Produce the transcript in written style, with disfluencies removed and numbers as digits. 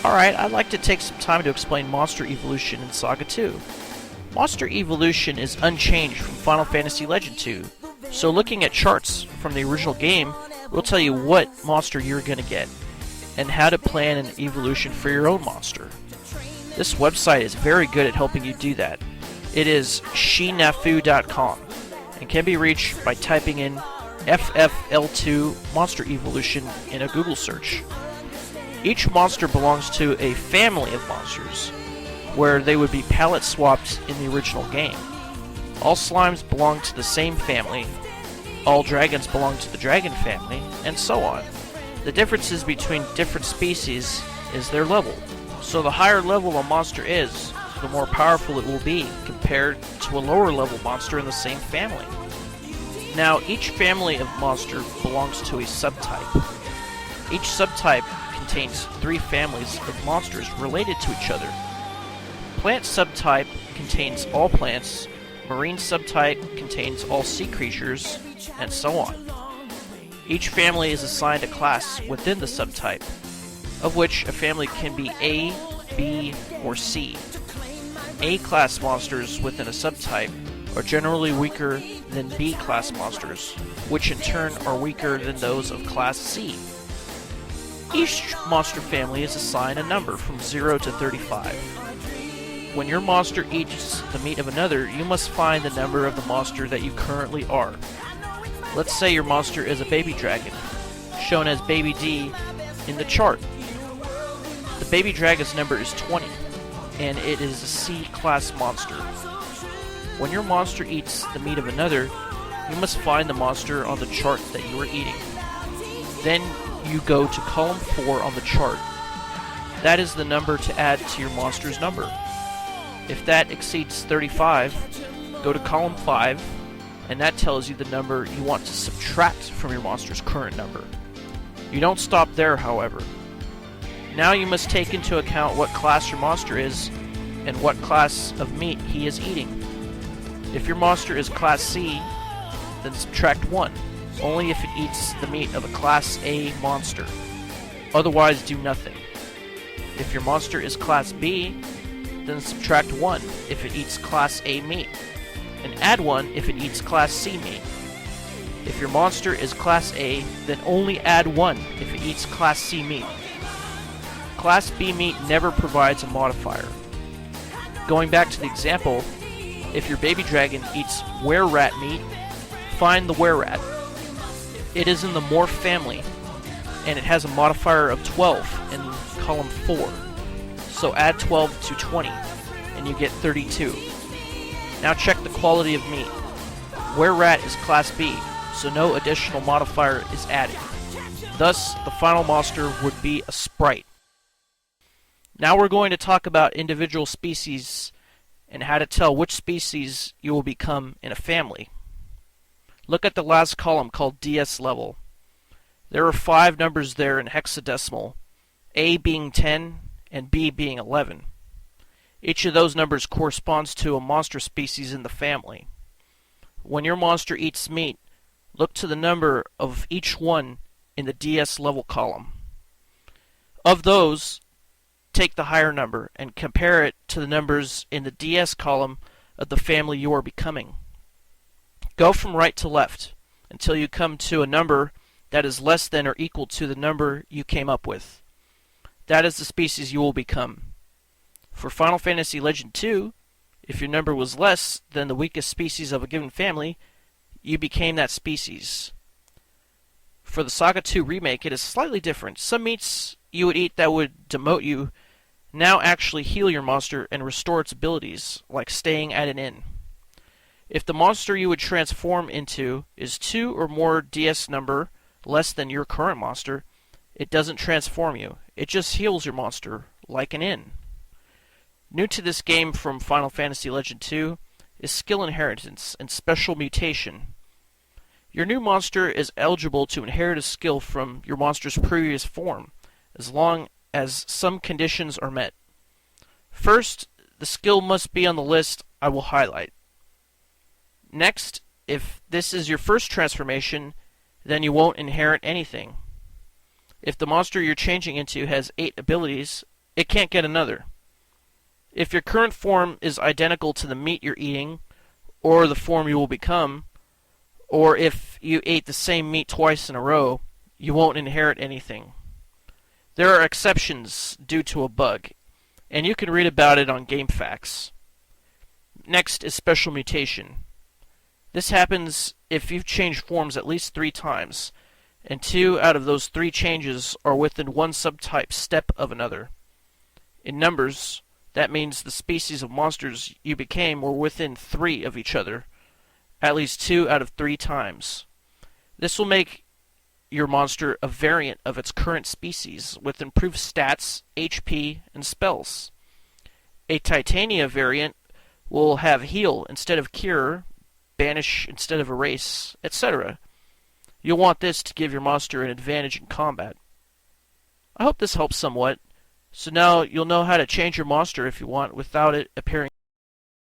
Alright, I'd like to take some time to explain Monster Evolution in SaGa 2. Monster Evolution is unchanged from Final Fantasy Legend 2, so looking at charts from the original game will tell you what monster you're going to get, and how to plan an evolution for your own monster. This website is very good at helping you do that. It is shinafu.com, and can be reached by typing in FFL2 Monster Evolution in a Google search. Each monster belongs to a family of monsters, where they would be palette swapped in the original game. All slimes belong to the same family, all dragons belong to the dragon family, and so on. The differences between different species is their level. So the higher level a monster is, the more powerful it will be compared to a lower level monster in the same family. Now, each family of monster belongs to a subtype. Each subtype contains 3 families of monsters related to each other. Plant subtype contains all plants, marine subtype contains all sea creatures, and so on. Each family is assigned a class within the subtype, of which a family can be A, B, or C. A-class monsters within a subtype are generally weaker than B-class monsters, which in turn are weaker than those of Class C. Each monster family is assigned a number from 0 to 35. When your monster eats the meat of another, you must find the number of the monster that you currently are. Let's say your monster is a baby dragon, shown as baby D in the chart. The baby dragon's number is 20, and it is a C-class monster. When your monster eats the meat of another, you must find the monster on the chart that you are eating. Then you go to column 4 on the chart. That is the number to add to your monster's number. If that exceeds 35, go to column 5, and that tells you the number you want to subtract from your monster's current number. You don't stop there, however. Now you must take into account what class your monster is, and what class of meat he is eating. If your monster is Class C, then subtract 1, only if it eats the meat of a Class A monster. Otherwise, do nothing. If your monster is Class B, then subtract 1 if it eats Class A meat, and add 1 if it eats Class C meat. If your monster is Class A, then only add 1 if it eats Class C meat. Class B meat never provides a modifier. Going back to the example, if your baby dragon eats were-rat meat, find the were-rat. It is in the morph family, and it has a modifier of 12 in column 4. So add 12 to 20, and you get 32. Now check the quality of meat. Were-rat is Class B, so no additional modifier is added. Thus, the final monster would be a sprite. Now we're going to talk about individual species and how to tell which species you will become in a family. Look at the last column called DS level. There are 5 numbers there in hexadecimal, A being 10 and B being 11. Each of those numbers corresponds to a monster species in the family. When your monster eats meat, look to the number of each one in the DS level column. Of those, take the higher number and compare it to the numbers in the DS column of the family you are becoming. Go from right to left until you come to a number that is less than or equal to the number you came up with. That is the species you will become. For Final Fantasy Legend 2, if your number was less than the weakest species of a given family, you became that species. For the SaGa 2 remake, it is slightly different. Some meats you would eat that would demote you now actually heal your monster and restore its abilities, like staying at an inn. If the monster you would transform into is 2 or more DS number less than your current monster, it doesn't transform you. It just heals your monster, like an inn. New to this game from Final Fantasy Legend 2 is skill inheritance and special mutation. Your new monster is eligible to inherit a skill from your monster's previous form, as long as some conditions are met. First, the skill must be on the list I will highlight. Next, if this is your first transformation, then you won't inherit anything. If the monster you're changing into has 8 abilities, it can't get another. If your current form is identical to the meat you're eating, or the form you will become, or if you ate the same meat twice in a row, you won't inherit anything. There are exceptions due to a bug, and you can read about it on GameFAQs. Next is special mutation. This happens if you've changed forms at least 3 times, and 2 out of those 3 changes are within one subtype step of another. In numbers, that means the species of monsters you became were within 3 of each other, at least 2 out of 3 times. This will make your monster a variant of its current species with improved stats, HP, and spells. A Titania variant will have heal instead of cure, banish instead of erase, etc. You'll want this to give your monster an advantage in combat. I hope this helps somewhat, so now you'll know how to change your monster if you want without it appearing